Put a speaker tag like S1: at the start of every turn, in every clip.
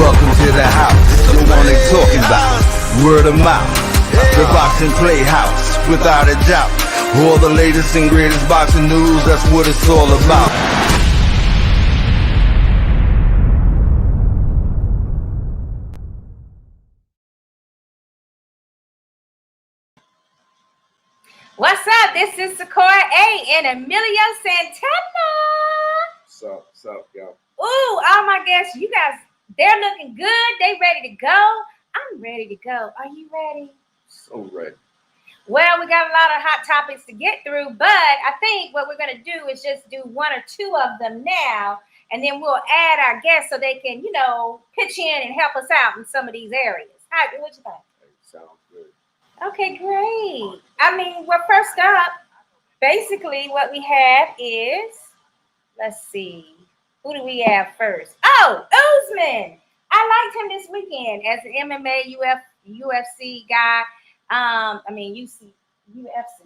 S1: welcome to the house. The one they talking about, word of mouth. The Boxing Playhouse, without a doubt. All the latest and greatest boxing news, that's what it's all about.
S2: What's up? This is Sakura A and Emilio Santana.
S3: What's up, y'all?
S2: Ooh, all my guests, you guys, they're looking good. They ready to go. I'm ready to go. Are you ready?
S3: So ready.
S2: Well, we got a lot of hot topics to get through, but I think what we're going to do is just do one or two of them now, and then we'll add our guests so they can, pitch in and help us out in some of these areas. What you think?
S3: Sounds good.
S2: Okay, great. Well, first up, basically what we have is, let's see, who do we have first? Oh, Usman. I liked him this weekend as an MMA, UFC guy. UFC,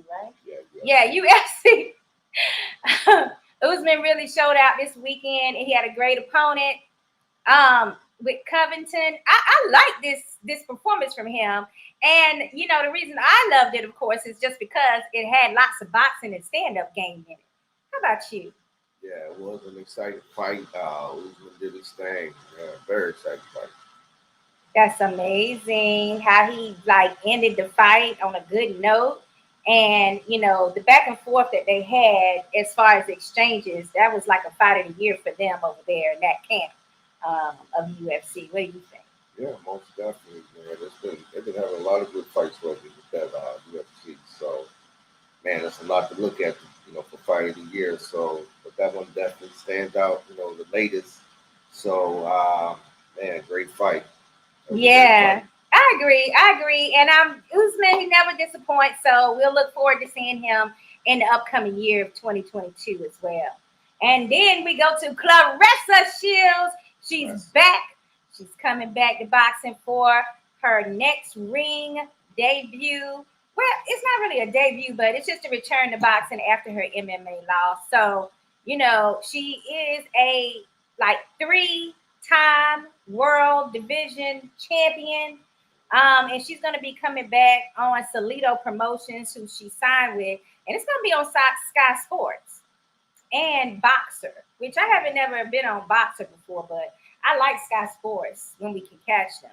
S2: right? Yeah, UFC. Usman really showed out this weekend, and he had a great opponent with Covington. I like this performance from him. And, the reason I loved it, of course, is just because it had lots of boxing and stand-up game in it. How about you?
S3: Yeah, it was an exciting fight. Usman did his thing. Yeah, very exciting fight.
S2: That's amazing how he, ended the fight on a good note. And, the back and forth that they had as far as exchanges, that was like a fight of the year for them over there in that camp of UFC. What do you think?
S3: Yeah, most definitely, man. They've been having a lot of good fights lately with that UFC. So, man, that's a lot to look at, for fight of the year. So, but that one definitely stands out, the latest. So, man, great fight.
S2: Yeah, I agree. And Usman, he never disappoints. So we'll look forward to seeing him in the upcoming year of 2022 as well. And then we go to Claressa Shields. She's back. She's coming back to boxing for her next ring debut. Well, it's not really a debut, but it's just a return to boxing after her MMA loss. So, she is a 3-time world division champion. And she's going to be coming back on Solito Promotions, who she signed with. And it's going to be on Sky Sports and Boxer, which I haven't never been on Boxer before, but I like Sky Sports when we can catch them.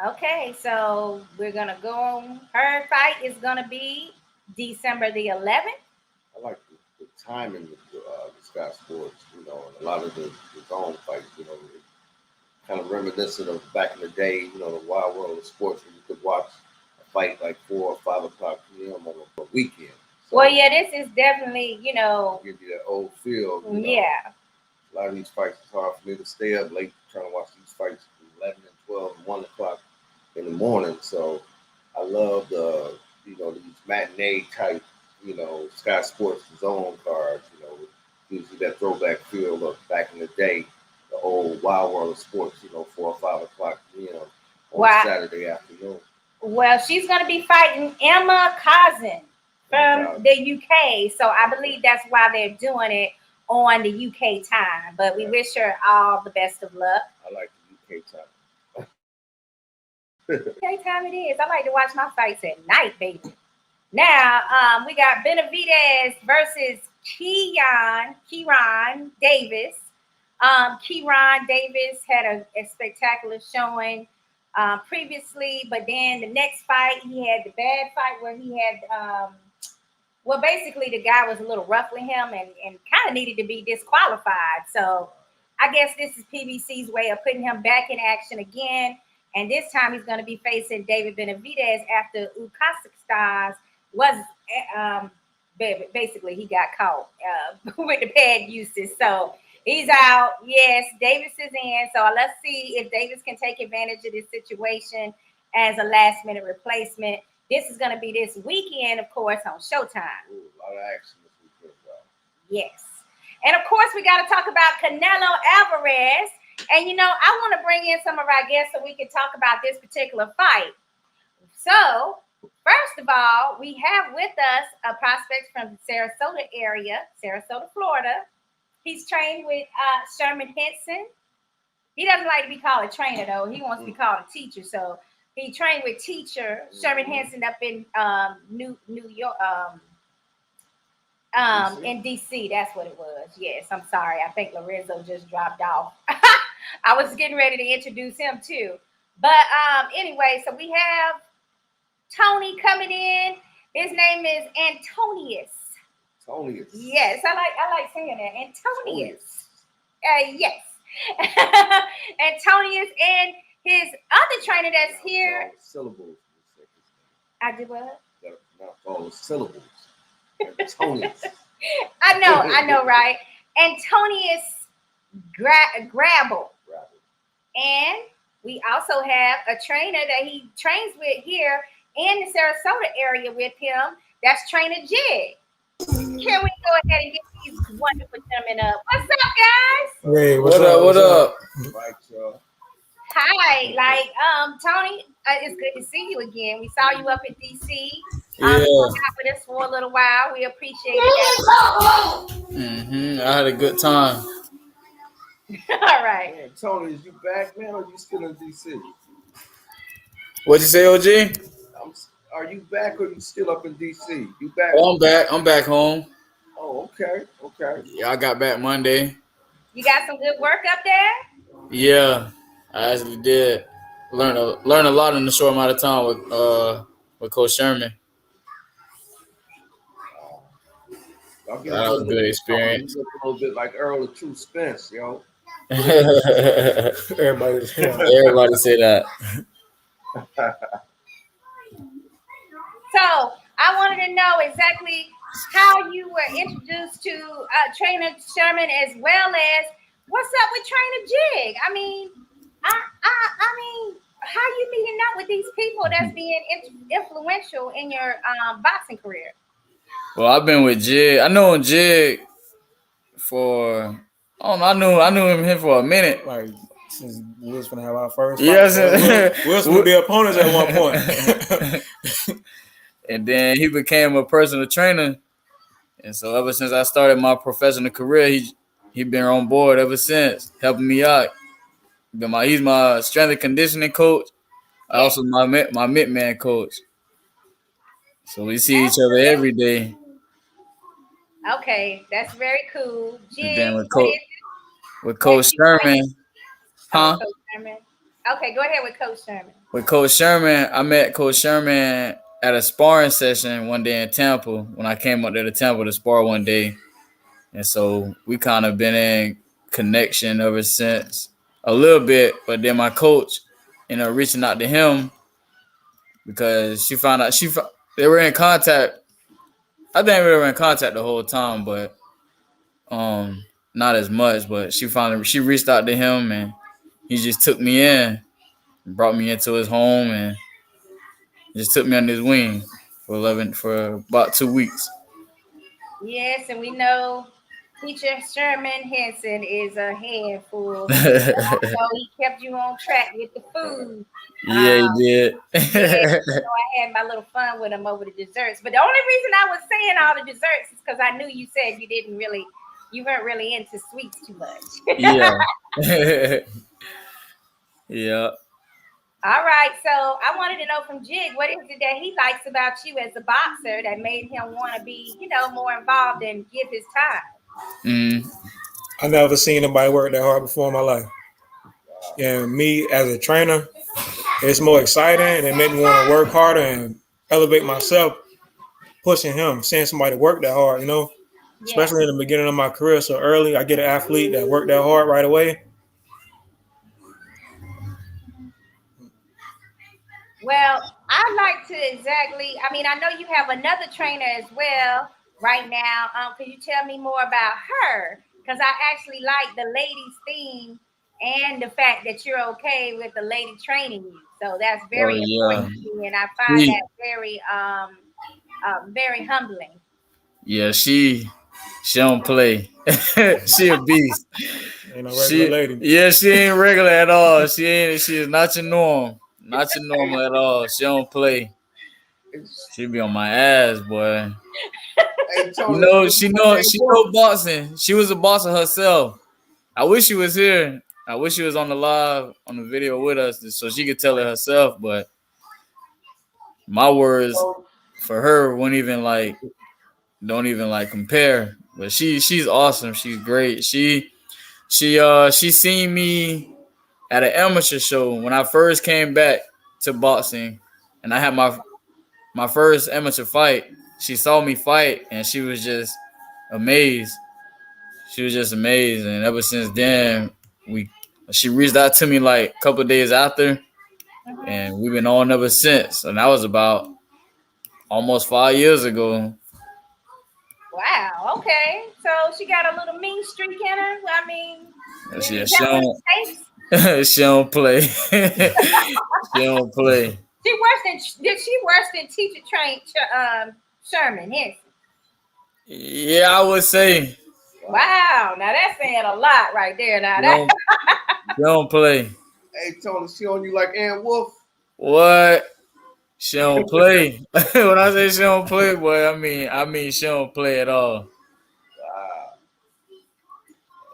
S2: Okay, so we're going to go on. Her fight is going to be December the 11th.
S3: I like the timing of the Sky Sports, and a lot of the zone fights, kind of reminiscent of back in the day, the wild world of sports where you could watch a fight like 4 or 5 o'clock p.m. on a weekend. So,
S2: well, yeah, this is definitely,
S3: give you that old feel.
S2: Yeah.
S3: A lot of these fights, it's hard for me to stay up late trying to watch these fights from 11 and 12 and 1 o'clock in the morning. So I love these matinee type, Sky Sports zone cards, gives you that throwback feel of back in the day, the old wild world of sports, 4 or 5 o'clock, on Saturday afternoon.
S2: Well, she's going to be fighting Emma Cousin from the UK. So I believe that's why they're doing it on the UK time. But we wish her all the best of luck.
S3: I like the UK time.
S2: UK time it is. I like to watch my fights at night, baby. Now, we got Benavidez versus Kiran Davis. Kiran Davis had a spectacular showing previously, but then the next fight, he had the bad fight where he had, basically the guy was a little rough with him and kind of needed to be disqualified. So I guess this is PBC's way of putting him back in action again. And this time he's going to be facing David Benavidez after Kazakhstan was basically he got caught with the pad usage. So he's out. Yes, Davis is in. So let's see if Davis can take advantage of this situation as a last-minute replacement. This is going to be this weekend, of course, on Showtime.
S3: Ooh, a lot of action this weekend, y'all.
S2: Yes. And, of course, we got to talk about Canelo Alvarez. And, I want to bring in some of our guests so we can talk about this particular fight. So, first of all, we have with us a prospect from the Sarasota area, Sarasota, Florida. He's trained with Sherman Henson. He doesn't like to be called a trainer though. He wants to be called a teacher. So he trained with teacher Sherman Hansen up in New York, in DC. That's what it was. Yes, I'm sorry. I think Lorenzo just dropped off. I was getting ready to introduce him too. But anyway, so we have Tony coming in. His name is Antonius.
S3: Antonius.
S2: Yes, I like saying that. Antonius. Yes. Antonius and his other trainer that's here.
S3: Syllables.
S2: I did what?
S3: Not all the syllables. Antonius.
S2: I know, right? Antonius Grable. And we also have a trainer that he trains with here in the Sarasota area with him. That's Trainer Jig. Can we go ahead and get these wonderful gentlemen up? What's up, guys?
S4: Hey,
S5: What up?
S3: Right, y'all.
S2: Hi, Tony. It's good to see you again. We saw you up in DC.
S5: Yeah.
S2: You got with us for a little while. We appreciate it.
S5: I had a good time.
S2: All right.
S3: Man, Tony, is you back, man, or you still in DC?
S5: What'd you say, OG?
S3: Are you back or you still up in DC? You back?
S5: Oh, I'm back. I'm back home.
S3: Oh, okay.
S5: Yeah, I got back Monday.
S2: You got some good work up there?
S5: Yeah, I actually did. Learn a lot in a short amount of time with Coach Sherman.
S3: That
S5: was a good experience.
S3: You look a little bit like Earl of True Spence, yo.
S4: Everybody
S5: say that.
S2: So I wanted to know exactly how you were introduced to Trainer Sherman, as well as what's up with Trainer Jig. I mean, how you meeting up with these people that's being influential in your boxing career?
S5: Well, I've been with Jig. I know Jig for I knew him for a minute.
S4: like since we was gonna have our first fight.
S5: Yes,
S4: we was gonna be opponents at one point.
S5: And then he became a personal trainer. And so ever since I started my professional career, he been on board ever since, helping me out. He's my strength and conditioning coach. I also my mid-man coach. So we see each other every day.
S2: Okay, that's very cool. Jig,
S5: And then with
S2: Coach
S5: Coach Sherman. Huh?
S2: Coach Sherman. Okay, go ahead with Coach Sherman.
S5: With Coach Sherman, I met Coach Sherman at a sparring session one day in Tampa when I came up there to Tampa to spar one day. And so we kind of been in connection ever since a little bit. But then my coach, reaching out to him because she found out they were in contact. I think we were in contact the whole time, but not as much. But she reached out to him and he just took me in, brought me into his home and just took me under his wing for about 2 weeks.
S2: Yes, and we know Teacher Sherman Hansen is a handful. So he kept you on track with the food.
S5: Yeah, he did.
S2: Yeah, so I had my little fun with him over the desserts. But the only reason I was saying all the desserts is because I knew you said you weren't really into sweets too much.
S5: Yeah. Yeah.
S2: All right, so I wanted to know from Jig, what is it that he likes about you as a boxer that made him want to be, more involved and give his time?
S4: I never seen anybody work that hard before in my life. And me as a trainer, it's more exciting and it made me want to work harder and elevate myself, pushing him, seeing somebody work that hard, especially in the beginning of my career so early. I get an athlete that worked that hard right away.
S2: Well, I'd like to I know you have another trainer as well right now. Could you tell me more about her? Because I actually like the ladies' theme and the fact that you're okay with the lady training you. So that's very important to me, and I find that very, very humbling.
S5: Yeah, she don't play. She a beast.
S4: Ain't no regular lady.
S5: Yeah, she ain't regular at all. She is not your norm. Not your normal at all. She don't play. She be on my ass, boy.
S3: Hey, Tony,
S5: she know boxing. She was a boxer herself. I wish she was here. I wish she was on the video with us so she could tell it herself. But my words for her don't even compare. But she's awesome. She's great. She seen me at an amateur show when I first came back to boxing, and I had my first amateur fight. She saw me fight, and she was just amazed. She was just amazed, and ever since then, she reached out to me like a couple of days after, and we've been on ever since. And that was about almost 5 years ago.
S2: Wow. Okay. So she got a little mean streak in her. I mean,
S5: She
S2: is that what it takes?
S5: she don't play. She don't play.
S2: Did she worse than teacher trained Sherman? Yes.
S5: Yeah, I would say.
S2: Wow. Now that's saying a lot right there. Now that
S5: Don't play.
S3: Hey, Tony, she on you like Ann Wolf?
S5: What? She don't play. When I say she don't play, boy, I mean she don't play at all.
S3: Wow.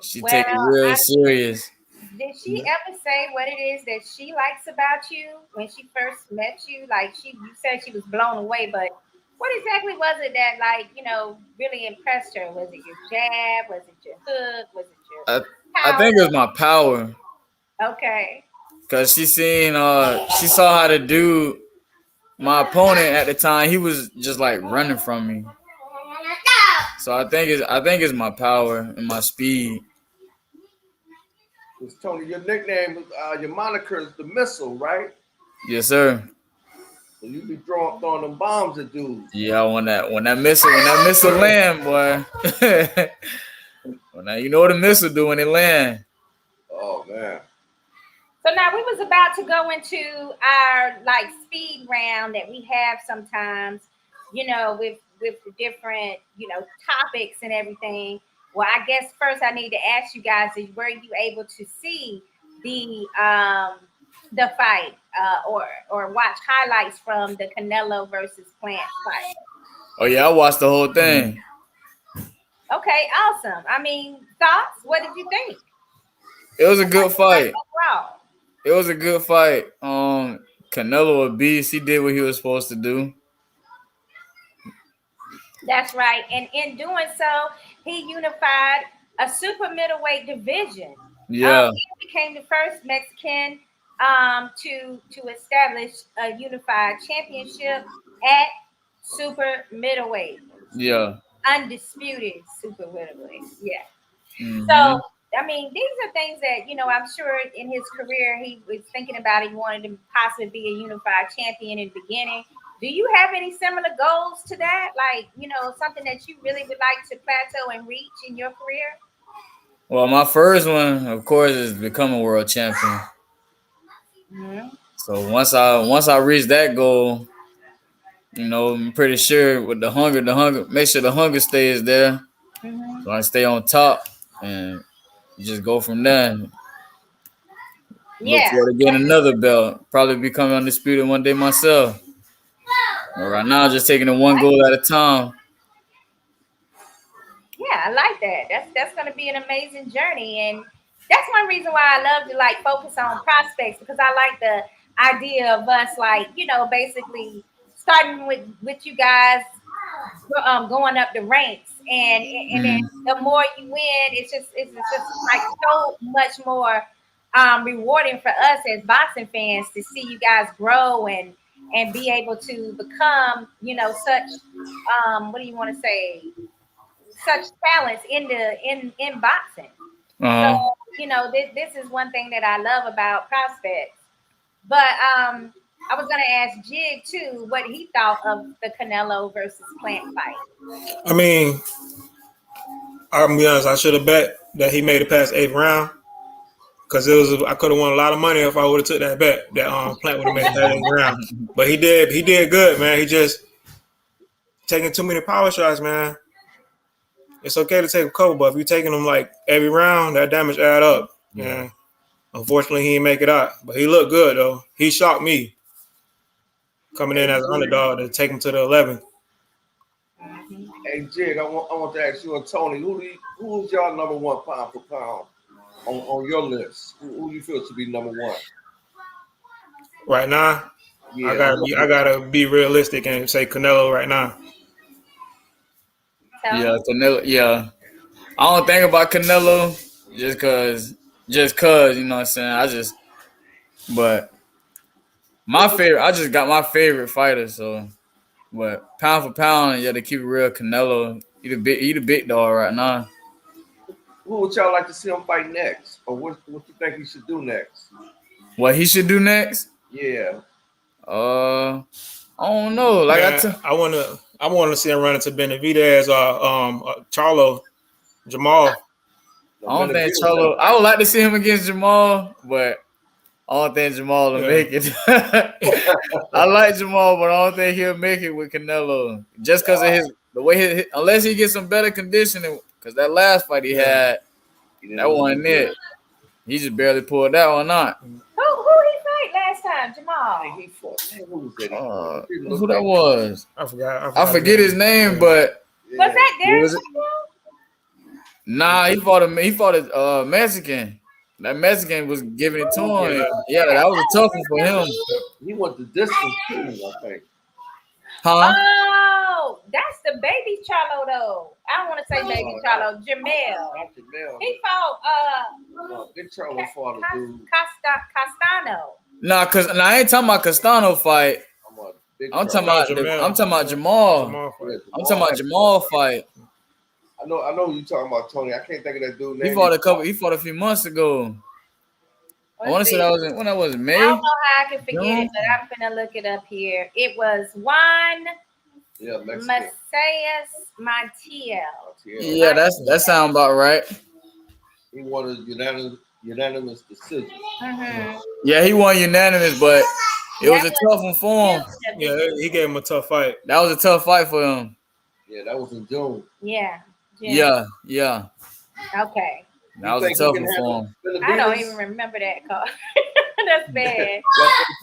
S5: She take it real serious.
S2: Did she ever say what it is that she likes about you when she first met you? Like you said she was blown away, but what exactly was it that really impressed her? Was it your jab? Was it your hook? Was it your
S5: I think it was my power.
S2: Okay.
S5: Cause she saw how to do my opponent at the time. He was just like running from me. So I think it's my power and my speed.
S3: Tony, your nickname, your moniker is the Missile, right?
S5: Yes, sir.
S3: So you be throwing them bombs at dudes.
S5: Yeah, when that missile land, boy. Well, now you know what a missile do when it land.
S3: Oh man.
S2: So now we was about to go into our speed round that we have sometimes, with the different, topics and everything. Well, I guess first I need to ask you guys: were you able to see the fight or watch highlights from the Canelo versus Plant fight?
S5: Oh yeah, I watched the whole thing.
S2: Okay, awesome. I mean, thoughts? What did you think?
S5: It was a good fight.
S2: Overall.
S5: It was a good fight. Canelo a beast. He did what he was supposed to do.
S2: That's right. And in doing so, he unified a super middleweight division.
S5: Yeah.
S2: He became the first Mexican to establish a unified championship at super middleweight.
S5: Yeah.
S2: Undisputed super middleweight. Yeah.
S5: Mm-hmm.
S2: So, I mean, these are things that, I'm sure in his career he was thinking about. He wanted to possibly be a unified champion in the beginning. Do you have any similar goals to that? Like, something that you really would like to plateau and reach in your career?
S5: Well, my first one, of course, is become a world champion.
S2: Mm-hmm.
S5: So once I reach that goal, I'm pretty sure with the hunger, make sure the hunger stays there.
S2: Mm-hmm.
S5: So I stay on top and just go from there. Look forward to getting another belt. Probably become undisputed one day myself. But right now, just taking it one goal at a time.
S2: Yeah, I like that. That's going to be an amazing journey, and that's one reason why I love to focus on prospects, because I like the idea of us basically starting with you guys going up the ranks, and then the more you win, it's just so much more rewarding for us as boxing fans to see you guys grow and be able to become such what do you want to say, such talents in boxing.
S5: Uh-huh.
S2: So this is one thing that I love about prospects. But I was gonna ask Jig too what he thought of the Canelo versus Plant fight.
S4: I mean, I'm gonna be honest, I should have bet that he made it past 8th round, because I could have won a lot of money if I would have took that bet that Plant would have made that 8th round. But he did good, man. He just taking too many power shots, man. It's okay to take a couple, but if you're taking them every round, that damage add up. Yeah. Unfortunately, he didn't make it out, but he looked good though. He shocked me coming in as an underdog to take him to the 11th.
S3: Hey Jig, I want to ask you and Tony, who's y'all number one pound for pound on your list? Who you feel to be number one?
S4: Right now,
S3: Yeah,
S4: I gotta be realistic and say Canelo right now.
S5: Yeah, Canelo. Yeah, I don't think about Canelo just cause you know what I'm saying. But my favorite. I just got my favorite fighter. So, but pound for pound, yeah, to keep it real, Canelo. He the big dog right now.
S3: who would y'all like to see him fight next, or what you think he should do next?
S5: What he should do next?
S3: Yeah,
S5: I don't know. Like
S4: Man, I wanna see him run into Benavidez or Charlo Jamal.
S5: I don't think Charlo. I would like to see him against Jamal, but I don't think Jamal will make it. I like Jamal, but I don't think he'll make it with Canelo. Just because of the way unless he gets some better conditioning. Because that last fight he had, that wasn't it. He just barely pulled that one out.
S2: Who he fight last time? Jamal.
S3: He fought. Who was that?
S5: Who that was?
S4: I forgot.
S5: I forget his name, but
S2: Was that Derek?
S5: Nah, he fought a Mexican. That Mexican was giving it to him. Yeah, that was a tough one for him.
S3: He went the distance too, I think.
S5: Huh?
S2: Oh, that's the baby Charlo though. I don't want to say baby Charlo. Jamel.
S3: Not Jamel.
S2: He fought
S3: Big Charlo fought a dude.
S2: Castano.
S5: Nah, I ain't talking about Castano fight. I'm talking about Jamal. I'm talking about Jamal fight.
S3: I know who you talking about, Tony. I can't think of that dude name.
S5: He fought a few months ago. I want to say that was May.
S2: I don't know how I can forget it, but I'm gonna look it up here. It was Juan Macias Montiel.
S5: Yeah, that sounds about right.
S3: He won a unanimous decision.
S2: Mm-hmm.
S5: Yeah, he won unanimous, but it was a tough one for him.
S4: Yeah, he gave him a tough fight.
S5: That was a tough fight for him.
S3: Yeah, that was in June.
S2: Yeah.
S5: Yeah.
S2: Okay.
S5: That was a tough one for him.
S2: I don't even remember that card. That's bad.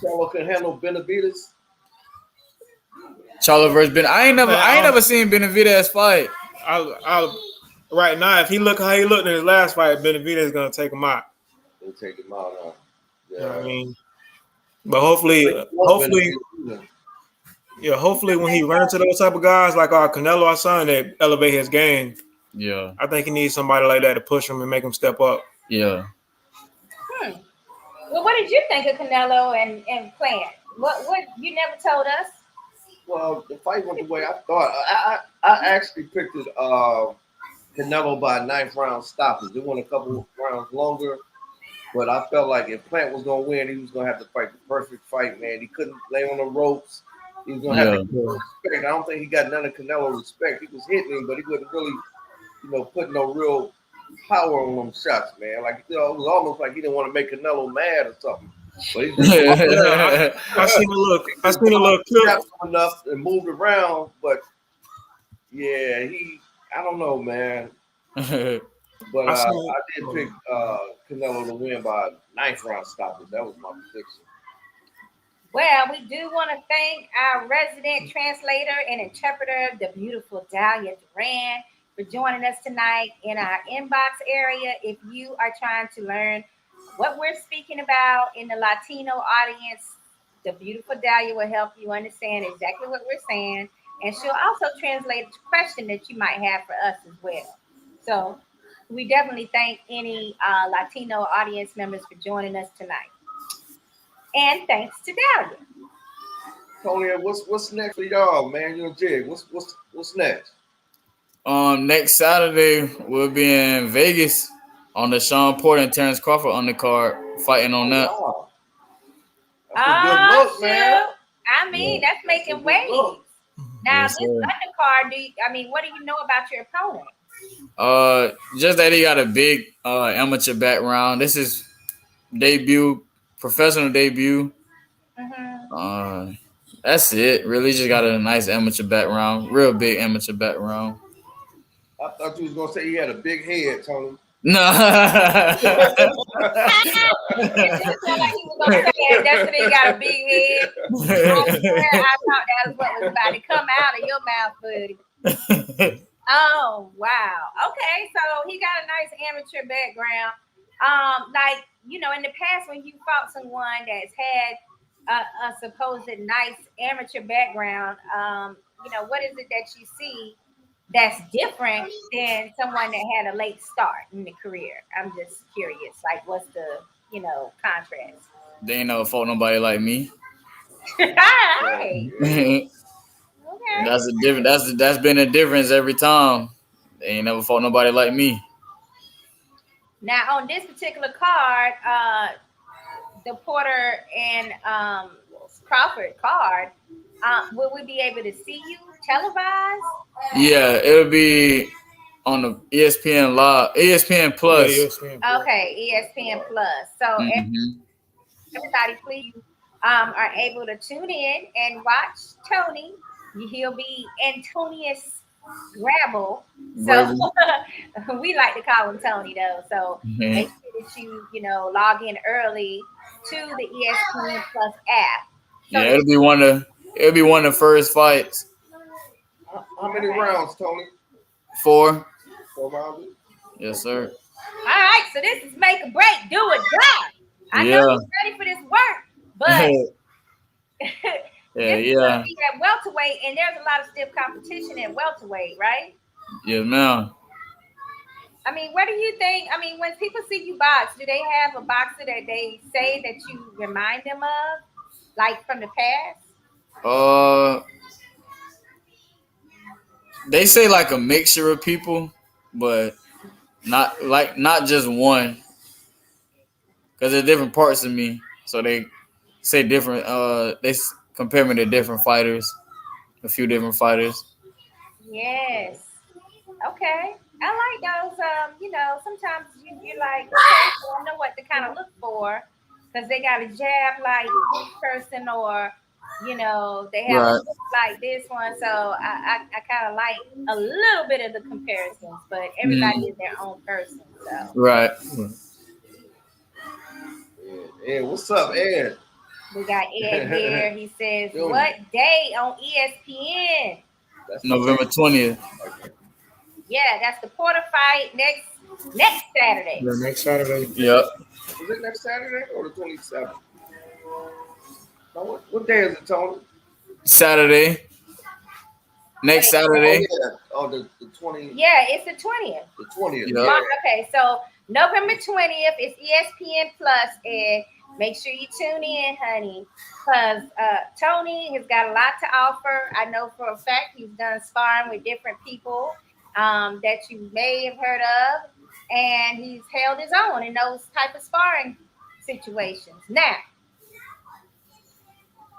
S3: Charlo can handle Benavidez.
S5: Charlo versus Ben. I ain't never seen Benavidez fight.
S4: Right now, if he look how he looked in his last fight, Benavidez is gonna take him out.
S3: They'll take him out.
S4: Yeah. You know what I mean, but hopefully when he runs into those type of guys like our Canelo or son that elevate his game.
S5: Yeah,
S4: I think he needs somebody like that to push him and make him step up.
S5: Yeah.
S2: Well, what did you think of Canelo and Plant? What you never told us?
S3: Well, the fight went the way I thought. I actually picked it Canelo by 9th round stoppage. It went a couple rounds longer, but I felt like if Plant was gonna win, he was gonna have to fight the perfect fight, man. He couldn't lay on the ropes. He was gonna have to get respect. I don't think he got none of Canelo respect. He was hitting him, but he wasn't really, putting no real power on them shots, man. Like, it was almost like he didn't want to make Canelo mad or something. But he just
S4: I seen a little clip
S3: enough and moved around, but yeah, I don't know, man. But I did pick Canelo to win by 9th round stoppage. That was my prediction.
S2: Well, we do want to thank our resident translator and interpreter, the beautiful Dahlia Duran, for joining us tonight in our inbox area. If you are trying to learn what we're speaking about in the Latino audience, the beautiful Dahlia will help you understand exactly what we're saying. And she'll also translate a question that you might have for us as well. So we definitely thank any Latino audience members for joining us tonight. And thanks to Dahlia.
S3: Tony, what's next for y'all, man? You and Jig, what's next?
S5: Next Saturday we'll be in Vegas on the Shawn Porter and Terrence Crawford undercard, fighting on that.
S3: Wow. That's a good look, man.
S2: I mean, that's making waves. Now, this undercard, what do you know about your opponent?
S5: Just that he got a big amateur background. This is professional debut. Mm-hmm. That's it. Really, just got a nice amateur background, real big amateur background.
S3: I thought you was gonna say he had a big head, Tony.
S5: No.
S2: It just sounded like he was gonna say that's what he got a big head. I thought that was what was about to come out of your mouth, buddy. Oh wow. Okay, so he got a nice amateur background. like, you know, in the past when you fought someone that's had a supposed nice amateur background, you know, what is it that you see that's different than someone that had a late start in the career? I'm just curious. Like, what's the, you know, contrast?
S5: They ain't never fought nobody like me.
S2: All right. Okay.
S5: That's a different. That's been a difference every time. They ain't never fought nobody like me.
S2: Now on this particular card, the Porter and Crawford card, will we be able to see you televised?
S5: Yeah, it'll be on the ESPN Live, ESPN Plus.
S4: Yeah, ESPN Plus.
S2: Okay, ESPN Plus. So everybody, please, are able to tune in and watch Tony. He'll be Antonius Grable. So we like to call him Tony, though. So make sure that you know, log in early to the ESPN Plus app. So
S5: Yeah, it'll be one of the first fights.
S3: How many rounds, Tony?
S5: 4.
S3: 4 rounds?
S5: Yes, sir.
S2: All right, so this is make a break, do or die. I know you're ready for this work, but this is gonna be at welterweight, and there's a lot of stiff competition at welterweight, right?
S5: Yes, ma'am.
S2: I mean, what do you think? I mean, when people see you box, do they have a boxer that they say that you remind them of, like from the past?
S5: They say like a mixture of people, but not just one, because there's different parts of me. So they say different. They compare me to different fighters, a few different fighters.
S2: Yes. Okay. I like those. You know, sometimes you're like, okay, so I know what to kind of look for, because they got a jab like this person, or you know, they have a look like this one. So I kind of like a little bit of the comparisons, but everybody is their own person. So
S5: Right.
S3: Ed, what's up, Ed?
S2: we got Ed here. He says, "What day on ESPN?"
S3: That's
S5: November 20th.
S2: Yeah, that's the Porter fight next Saturday.
S4: The next Saturday.
S5: Yep.
S3: Is it next Saturday or the 27th? What day is it, Tony?
S5: Saturday. Next Saturday.
S3: Oh, the 20th.
S2: Yeah, it's the 20th.
S3: The 20th.
S5: Yep.
S2: Okay, so November 20th is ESPN Plus, and make sure you tune in, honey, because Tony has got a lot to offer. I know for a fact he's done sparring with different people that you may have heard of, and he's held his own in those type of sparring situations. Now,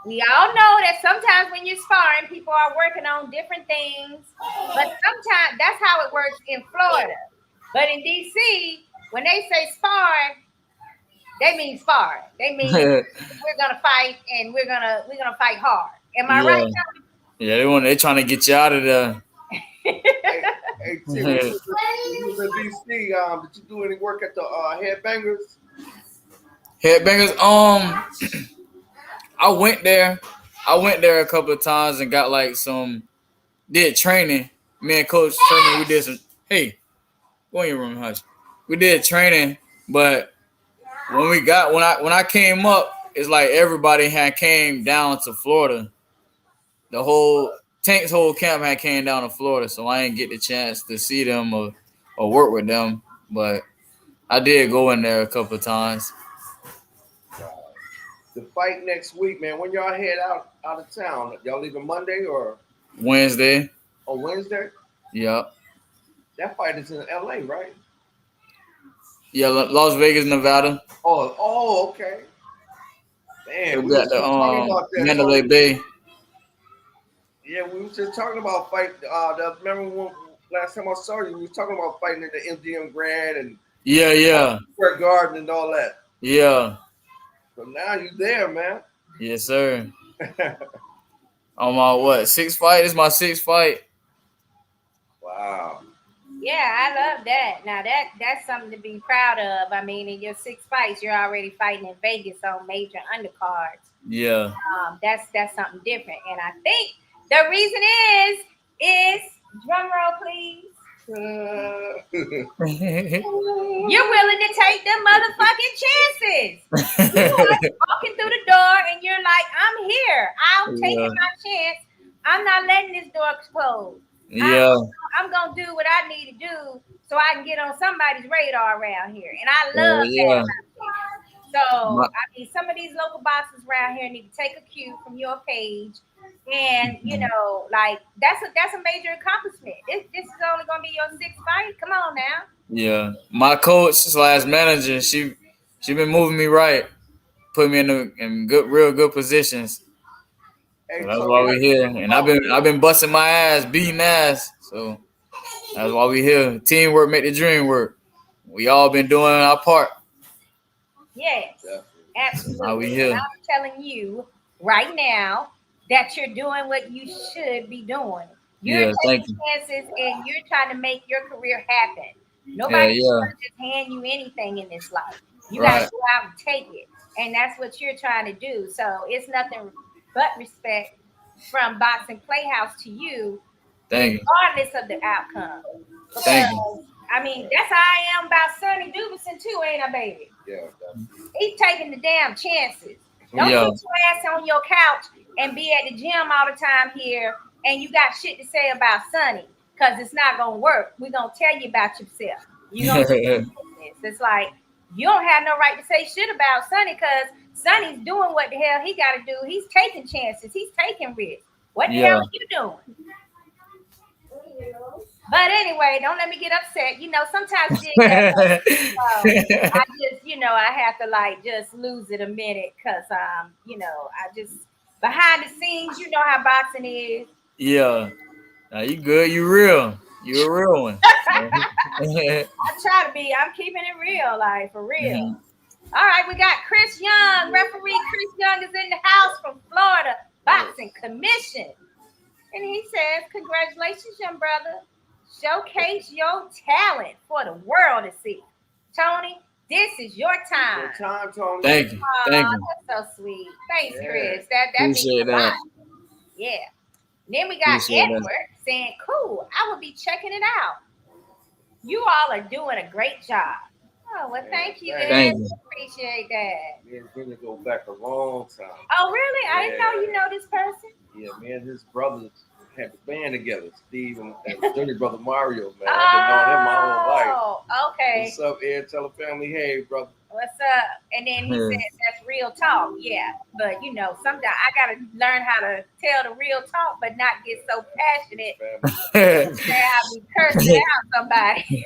S2: we all know that sometimes when you're sparring, people are working on different things, but sometimes that's how it works in Florida. But in DC, when they say sparring, they mean sparring. They mean we're gonna fight and we're gonna fight hard. Am I right?
S5: Yeah, they're trying to get you out of there.
S3: Hey, Tim, you was in DC. Did you do any work at the Headbangers?
S5: Headbangers. I went there a couple of times and got like did training. Me and Coach Sherman, we did some. Hey, go in your room, hush. We did training, but when I came up, it's like everybody had came down to Florida. Tank's whole camp had came down to Florida, so I didn't get the chance to see them or work with them. But I did go in there a couple of times.
S3: The fight next week, man. When y'all head out of town, y'all leaving Monday or
S5: Wednesday?
S3: Oh, Wednesday?
S5: Yep.
S3: That fight is in LA, right?
S5: Yeah, Las Vegas, Nevada.
S3: Oh, okay. Man,
S5: we got the Mandalay Bay.
S3: Yeah, we were just talking about fight. Remember when last time I saw you, we were talking about fighting in the MGM Grand and Square Garden and all that.
S5: Yeah.
S3: So now you there, man.
S5: Yes, sir. On my 6th fight? This is my 6th fight.
S3: Wow.
S2: Yeah, I love that. Now that's something to be proud of. I mean, in your 6 fights, you're already fighting in Vegas on major undercards.
S5: Yeah.
S2: That's something different. And I think the reason is drum roll, please. You're willing to take them motherfucking chances. You are walking through the door and you're like, I'm here. I'm taking my chance. I'm not letting this door close.
S5: Yeah.
S2: I'm going to do what I need to do so I can get on somebody's radar around here. And I love that. So, I mean, some of these local boxers around here need to take a cue from your page. And, you know, like, that's a major accomplishment. This is only going to be your 6th fight. Come on now.
S5: Yeah. My coach / manager, she been moving me right, put me in real good positions. So that's why we here. And I've been busting my ass, beating ass. So that's why we here. Teamwork make the dream work. We all been doing our part.
S2: Yes, absolutely.
S5: How we here.
S2: And I'm telling you right now that you're doing what you should be doing. You're taking chances and you're trying to make your career happen. Nobody's going to just hand you anything in this life. You got to go out and take it. And that's what you're trying to do. So it's nothing but respect from Boxing Playhouse to you, regardless of the outcome. Because, I mean, that's how I am about Sonny Dubison too, ain't I, baby?
S3: Yeah.
S2: He's taking the damn chances. Don't put your ass on your couch and be at the gym all the time here and you got shit to say about Sonny because it's not going to work. We're going to tell you about yourself. You're going to It's like, you don't have no right to say shit about Sonny because Sonny's doing what the hell he got to do. He's taking chances. He's taking risks. What the hell are you doing? But anyway, don't let me get upset. You know, sometimes I just, you know, I have to like just lose it a minute because, you know, I just behind the scenes, you know how boxing is.
S5: Yeah. Now you good. You real. You a real one.
S2: I try to be. I'm keeping it real, like for real. All right, we got Chris Young. Referee Chris Young is in the house from Florida Boxing Commission. And he says, congratulations, young brother. Showcase your talent for the world to see. Tony, this is your time.
S3: Your time, Tony.
S5: Thank you. Thank you.
S2: That's so sweet. Thanks, Chris. That means
S5: Appreciate
S2: a lot.
S5: that.
S2: Yeah. And then we got Edward saying, cool, I will be checking it out. You all are doing a great job. Oh, well, thank you, Ed. Appreciate that.
S3: Me and Junior go back a long time.
S2: Oh, really? I didn't know you know this person.
S3: Yeah, me and his brothers had the band together, Steve and Junior brother Mario, man. I've been knowing him my whole life.
S2: Oh, okay.
S3: What's up, Ed? Tell the family, hey, brother.
S2: What's up? And then he says that's real talk. Yeah. But, you know, sometimes I got to learn how to tell the real talk, but not get so passionate that I'll be cursing out somebody.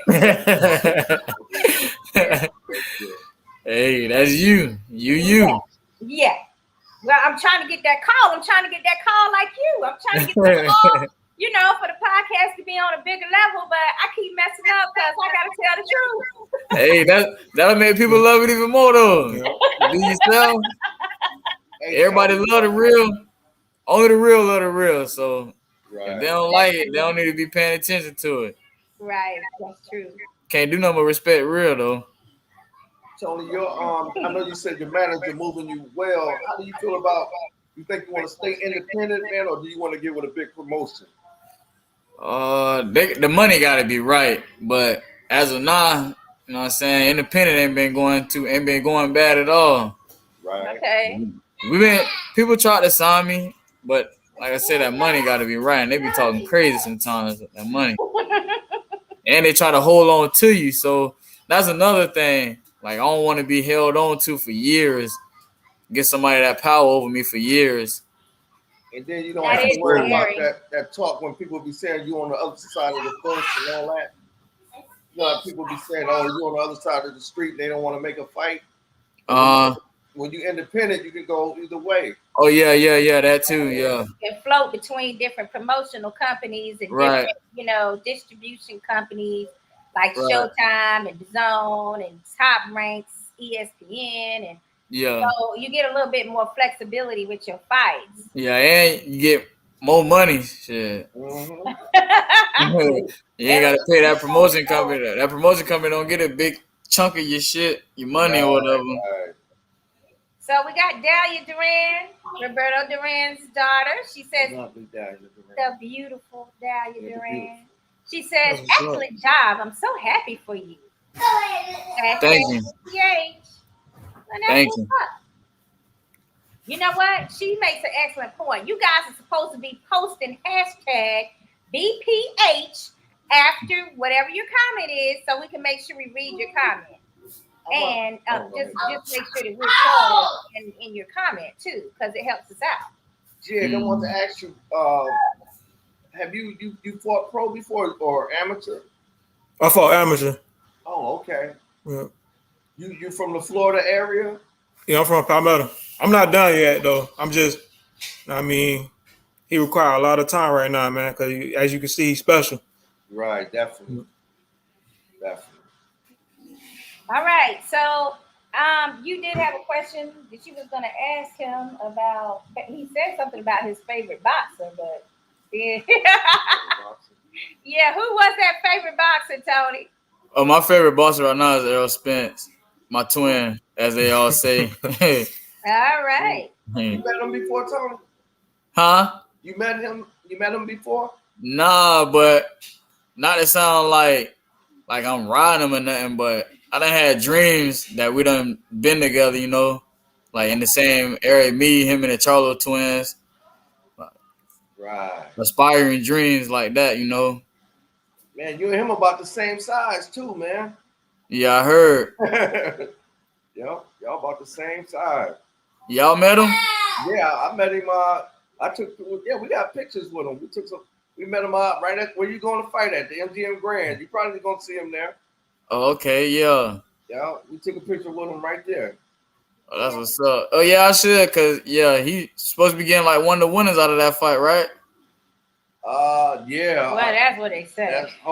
S5: Hey, that's you. You.
S2: Yeah. Well, I'm trying to get that call. I'm trying to get that call like you. I'm trying to get that call, you know, for the podcast to be on a bigger level, but I keep messing up because I got to tell the truth.
S5: Hey, that'll make people love it even more, though. Be yourself. Everybody love the real. Only the real love the real. So if they don't like it, they don't need to be paying attention to it.
S2: Right. That's true.
S5: Can't do nothing but respect real, though.
S3: Tony, I know you said your manager moving you well. How do you feel about? You think you want to stay independent, man, or do you want to get with a big promotion?
S5: The money got to be right, but as of now, you know what I'm saying, independent ain't been going bad at all.
S3: Right.
S2: Okay.
S5: People try to sign me, but like I said, that money got to be right, and they be talking crazy sometimes. That money, and they try to hold on to you. So that's another thing. Like, I don't want to be held on to for years. Get somebody that power over me for years.
S3: And then you don't have to worry about that talk when people be saying you on the other side of the fence and all that. You know, people be saying, oh, you on the other side of the street and they don't want to make a fight. When you're independent, you can go either way.
S5: Oh, yeah, that too, yeah.
S2: You can float between different promotional companies and different, you know, distribution companies. Like Showtime and DAZN and Top Ranks, ESPN, and so you get a little bit more flexibility with your fights.
S5: Yeah, and you get more money. Shit.
S3: Mm-hmm.
S5: You ain't got to pay that promotion company. That promotion company don't get a big chunk of your shit, your money or whatever.
S3: Right.
S2: So we got Dahlia Duran, Roberto Duran's daughter. She says, the beautiful Dahlia Duran. She says, excellent job. I'm so happy for you.
S5: Thank you.
S2: Thank you. You know what? She makes an excellent point. You guys are supposed to be posting hashtag BPH after whatever your comment is, so we can make sure we read your comment. And just make sure that we're called in your comment too, because it helps us out.
S3: Jed, I want to ask you, have you fought pro before or amateur?
S4: I fought amateur.
S3: Oh, okay.
S4: Yeah.
S3: You from the Florida area?
S4: Yeah, I'm from Palmetto. I'm not done yet though. I'm just, I mean, he requires a lot of time right now, man. Because as you can see, he's special.
S3: Right, definitely.
S2: All right, so you did have a question that you was going to ask him about. He said something about his favorite boxer, but yeah, yeah. Who was that favorite boxer, Tony?
S5: Oh, my favorite boxer right now is Errol Spence, my twin, as they all say.
S2: All right.
S3: You met him before, Tony?
S5: Huh?
S3: You met him before?
S5: Nah, but not to sound like I'm riding him or nothing, but I done had dreams that we done been together, you know, like in the same area, me, him, and the Charlo twins.
S3: Right.
S5: Aspiring dreams like that, you know.
S3: Man, you and him about the same size too, man.
S5: Yeah, I heard.
S3: Y'all about the same size.
S5: Y'all met him?
S3: Yeah, I met him. We got pictures with him. We met him right at where you going to fight at the MGM Grand. You probably gonna see him there.
S5: Oh, okay, yeah.
S3: Yeah, we took a picture with him right there.
S5: Oh, that's what's up. Oh yeah, I should, cause yeah, he's supposed to be getting like one of the winners out of that fight, right?
S3: Yeah.
S2: Well, that's what they said.
S5: Yeah,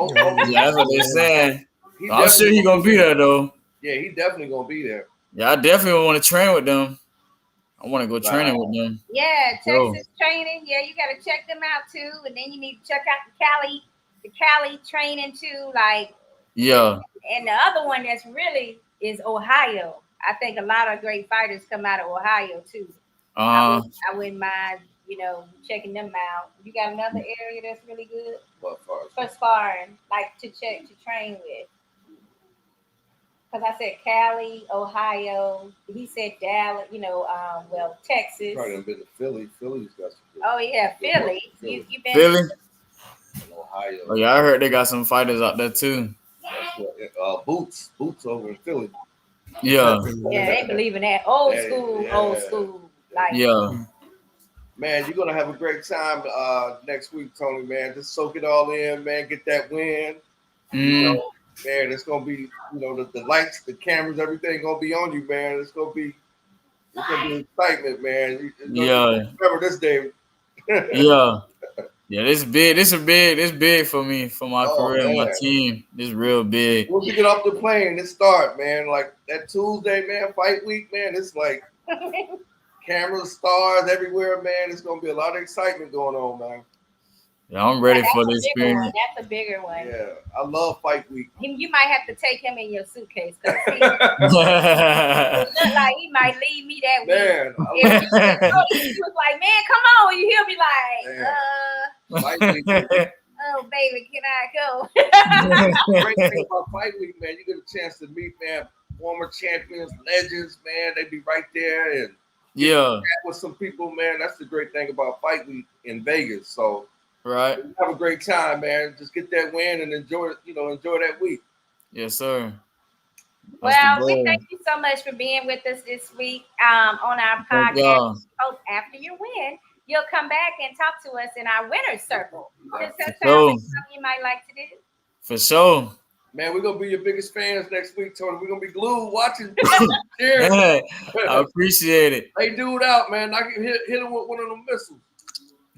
S5: that's what they're saying. I'm sure he's gonna be there though.
S3: Yeah, he's definitely gonna be there.
S5: Yeah, I definitely want to train with them. I want to go training with them.
S2: Yeah, Texas training. Yeah, you got to check them out too, and then you need to check out the Cali training too. Like,
S5: yeah.
S2: And the other one that's really is Ohio. I think a lot of great fighters come out of Ohio too. I wouldn't mind, checking them out. You got another area that's really good for sparring, like to train with. Because I said Cali, Ohio. He said Dallas, Texas.
S3: Probably been to Philly. Philly's got some.
S2: Oh yeah, Philly. You been
S5: Philly?
S3: Ohio.
S5: Oh yeah, I heard they got some fighters out there too.
S3: Boots over in Philly.
S5: Yeah.
S2: Yeah, they believe in that old school. Like
S3: Man, you're gonna have a great time next week, Tony. Man, just soak it all in, man. Get that win. Man, it's gonna be, the lights, the cameras, everything gonna be on you, man. It's gonna be excitement, man. Remember this day.
S5: Yeah, this big. This big for me, for my career, and my team. This real big.
S3: Once you get off the plane, it start, man. Like that Tuesday, man, fight week, man. It's like cameras, stars everywhere, man. It's gonna be a lot of excitement going on, man.
S5: Yeah, I'm ready for the experience.
S2: That's a bigger one.
S3: Yeah, I love fight week.
S2: You might have to take him in your suitcase because he look like he might leave me that week. Man, he was like, "Man, come on!" He'll be like,
S3: Fight week.
S2: "Oh, baby, can I go?"
S3: Great thing about fight week, man, you get a chance to meet, man, former champions, legends, man. They be right there and with some people, man. That's the great thing about fight week in Vegas. So.
S5: Right.
S3: Have a great time, man. Just get that win and enjoy that week.
S5: Yes, sir.
S2: Well, we thank you so much for being with us this week on our podcast. Hope after your win, you'll come back and talk to us in our winner's circle. Does that sound like something you might like to do?
S5: For sure.
S3: Man, we're going to be your biggest fans next week, Tony. We're going to be glued watching.
S5: I appreciate it.
S3: Hey, dude out, man. I can hit him with one of them missiles.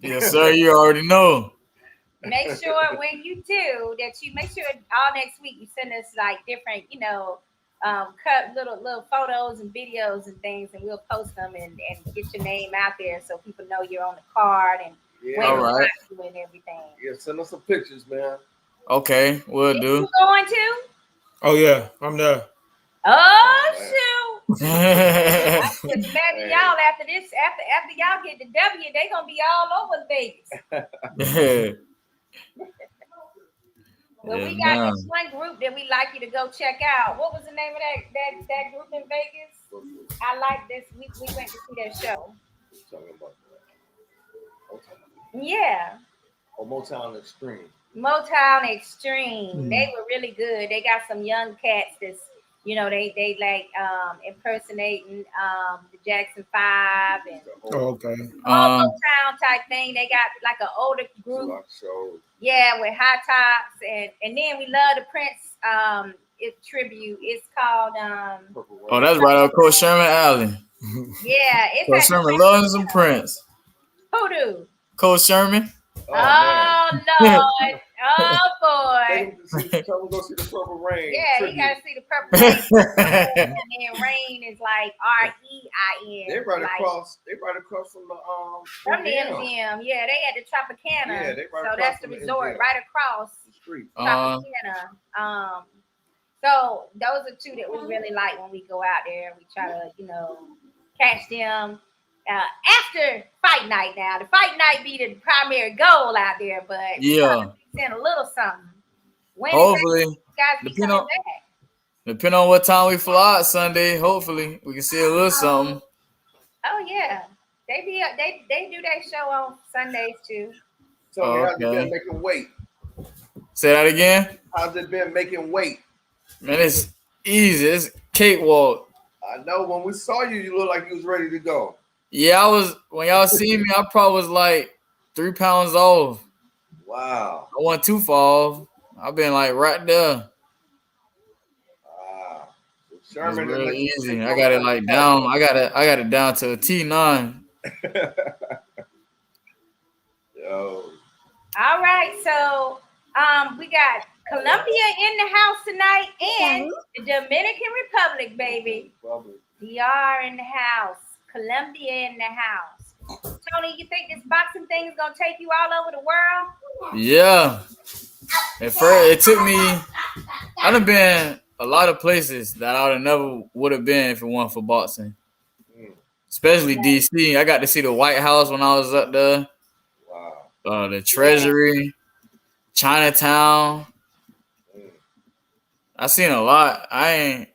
S5: Yes, sir. You already know.
S2: Make sure when you do that, you make sure all next week you send us like different, cut little photos and videos and things, and we'll post them and get your name out there so people know you're on the card and when you and everything.
S3: Yeah, send us some pictures, man.
S5: Okay, we'll do.
S2: You going to?
S4: Oh yeah, I'm there.
S2: Oh shoot! I just imagine y'all after y'all get the W, they gonna be all over Vegas. Well,
S5: Yeah,
S2: we got
S5: man.
S2: this one group that we like you to go check out. What was the name of that group in Vegas? I like this. We went to see their show.
S3: Talking about Motown.
S2: Yeah.
S3: Oh, Motown Extreme.
S2: Motown Extreme. They were really good. They got some young cats that's, you know, they like impersonating the Jackson 5 and
S4: Okay.
S2: Motown type thing. They got like an older group. Yeah, with high tops and then we love the Prince tribute. It's called
S5: Oh, that's right up Coach Sherman Alley.
S2: yeah, it's
S5: Coach Sherman loves some Prince.
S2: Who do?
S5: Coach Sherman.
S2: Oh Lord. Oh boy.
S3: Go see the Purple Rain.
S2: Yeah,
S3: tribute.
S2: you gotta see the Purple Rain. And then Rain is like REIN.
S3: They right across from the
S2: from the MGM. Yeah, they at the Tropicana.
S3: Yeah, they right
S2: so
S3: across
S2: that's the
S3: from the
S2: resort
S3: MGM.
S2: right across
S3: the street.
S2: Tropicana. So those are two that we really like when we go out there. We try to, you know, catch them after fight night. Now the fight night be the primary goal out there, but
S5: Yeah,
S2: send a little something. When
S5: hopefully,
S2: guys be coming back.
S5: depending on what time we fly out Sunday, hopefully we can see a little something.
S2: Oh yeah, they do that show on Sundays too.
S3: So how's it been making weight?
S5: Say that again.
S3: How's it been making weight?
S5: Man, it's easy. It's cakewalk.
S3: I know when we saw you, you looked like you was ready to go.
S5: Yeah, when y'all see me, I probably was like 3 pounds off.
S3: Wow.
S5: I wasn't too far off. I've been like right there.
S3: Wow.
S5: It's really easy. I got it like down. I got it down to a T9.
S3: Yo.
S2: All right, so we got Colombia in the house tonight and the Dominican Republic, baby. DR in the house. Colombia in the house. Tony, you think this boxing thing is gonna take you all over the world?
S5: Yeah. At first, it took me. I done been a lot of places that I would have been if it weren't for boxing. Especially DC. I got to see the White House when I was up there. Wow. The Treasury, Chinatown. I seen a lot. I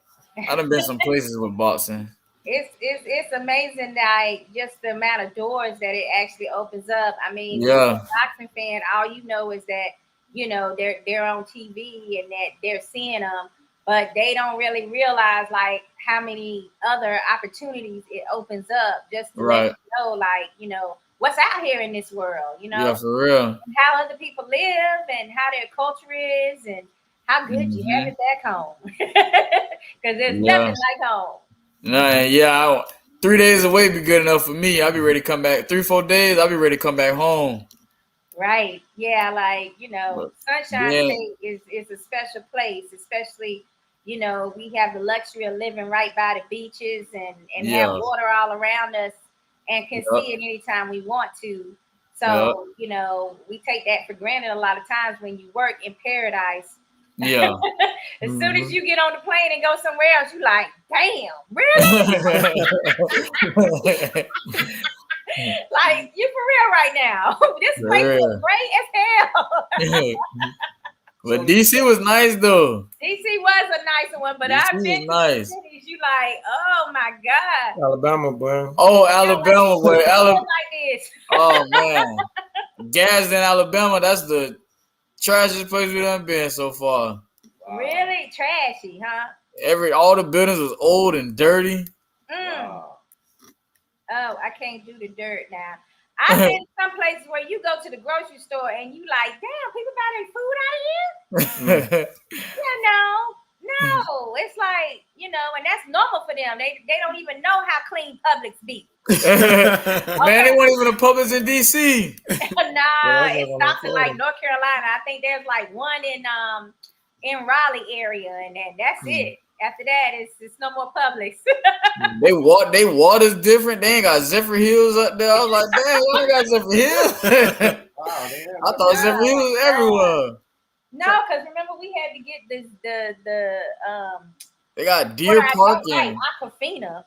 S5: done been some places with boxing.
S2: It's amazing that just the amount of doors that it actually opens up. I mean,
S5: yeah.
S2: As a boxing fan, all you know is that, you know, they're on TV and that they're seeing them, but they don't really realize like how many other opportunities it opens up just to let you know, like, you know, what's out here in this world, you know?
S5: Yeah, for real.
S2: And how other people live and how their culture is and how good you have it back home. Because there's nothing like home.
S5: No, 3 days away be good enough for me. I'll be ready to come back. 3-4 days, I'll be ready to come back home.
S2: Right. Yeah, like, you know, Sunshine State is a special place, especially, you know, we have the luxury of living right by the beaches and have water all around us and can see it anytime we want to. So, you know, we take that for granted a lot of times when you work in paradise.
S5: Yeah.
S2: As soon as you get on the plane and go somewhere else, you like, damn, really? Like, you for real right now. This place is great as hell.
S5: But DC was nice though.
S2: DC was a nice one, but I've been to cities. You like, oh my God.
S4: Alabama, boy.
S5: Oh, Alabama, boy.
S2: Like this.
S5: Oh man. Gadsden, Alabama, that's the trashiest place we done been so far.
S2: Really trashy, huh?
S5: All the buildings was old and dirty.
S2: Oh, I can't do the dirt now. I've been some places where you go to the grocery store and you like, damn, people buy their food out of here? No. It's like, you know, and that's normal for them. They don't even know how clean Publix be.
S5: Man, they weren't even a Publix in DC.
S2: It stops in like North Carolina. I think there's like one in Raleigh area, and then that's it. After that, it's no more Publix.
S5: They water's different. They ain't got Zephyr Hills up there. I was like, damn, why they got Zephyr Hills? I thought Zephyr Hills was everywhere.
S2: No, because remember we had to get the
S5: They got Deer Parking.
S2: Aquafina.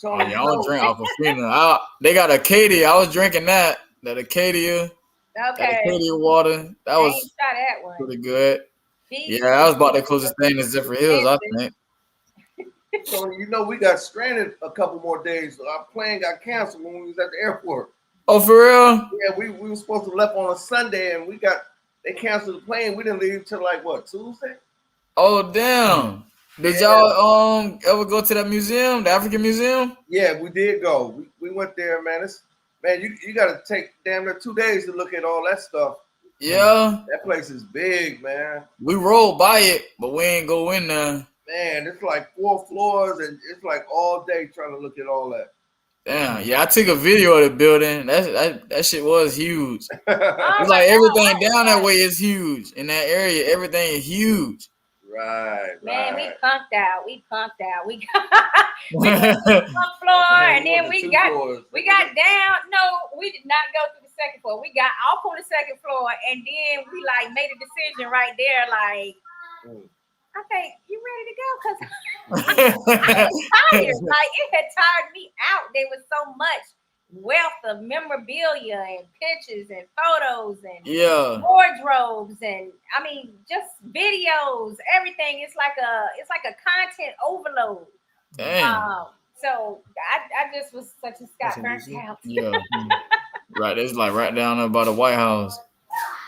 S5: Oh, yeah, I don't drink Aquafina. They got Acadia. I was drinking that Acadia.
S2: Okay.
S5: Acadia Water. That
S2: I
S5: was
S2: ain't try that one.
S5: pretty good.
S2: Beach.
S5: Yeah, that was about the closest thing to Zephyr Hills, I think.
S3: Tony, you know we got stranded a couple more days. Our plane got canceled when we was at the airport.
S5: Oh, for real?
S3: Yeah, we were supposed to left on a Sunday, and they canceled the plane. We didn't leave till like what, Tuesday?
S5: Oh, damn. Did y'all ever go to that museum, the African Museum?
S3: Yeah, we did go. We went there, man. You got to take damn near 2 days to look at all that stuff.
S5: Yeah.
S3: That place is big, man.
S5: We rolled by it, but we ain't go in there.
S3: Man, it's like 4 floors, and it's like all day trying to look at all that.
S5: Damn, yeah, I took a video of the building. That shit was huge.
S2: Oh,
S5: It's like everything down that way is huge. In that area, everything is huge.
S3: Right,
S2: man,
S3: right.
S2: we punked out. We went to the front floor, and then we got down. No, we did not go to the second floor. We got off on the second floor, and then we like made a decision right there, like, okay, you ready to go? Because I was tired. Like, it had tired me out. There was so much wealth of memorabilia and pictures and photos and wardrobes and I mean just videos, everything. It's like a content overload.
S5: Damn.
S2: So I just was such a Scott burnt out.
S5: Yeah. Right. It's like right down there by the White House.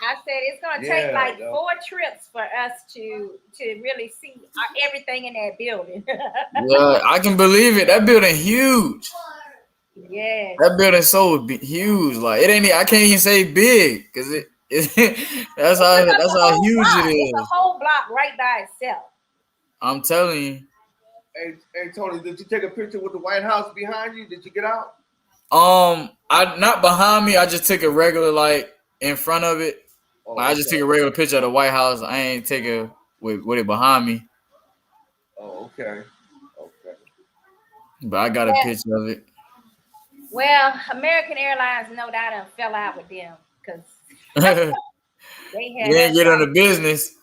S2: I said it's gonna take like 4 trips for us to really see everything in that building.
S5: Yeah, I can believe it. That building huge.
S2: Yes.
S5: That building's so huge. Like it ain't. I can't even say big because that's how huge it is.
S2: It's a whole block right by itself.
S5: I'm telling you.
S3: Hey Tony, did you take a picture with the White House behind you? Did you get out?
S5: I not behind me. I just took a regular like in front of it.
S3: Oh,
S5: I just took a regular picture of the White House. I ain't take it with it behind me.
S3: Oh, okay.
S5: But I got a picture of it.
S2: Well, American Airlines, no doubt, done fell out with them because they had.
S5: You didn't get on the business.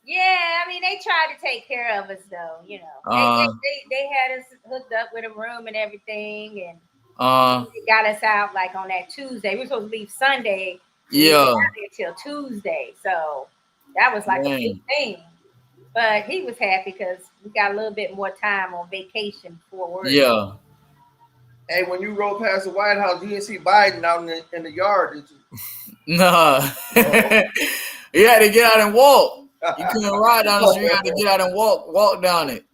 S2: Yeah, I mean, they tried to take care of us, though. You know, they had us hooked up with a room and everything, and they got us out like on that Tuesday. We were supposed to leave Sunday.
S5: Yeah.
S2: Until Tuesday, so that was like a big thing. But he was happy because we got a little bit more time on vacation before work.
S5: Yeah.
S3: Hey, when you rode past the White House, you didn't see Biden out in the yard, did you?
S5: No. You had to get out and walk. You couldn't ride down the street. You had to get out and walk down it.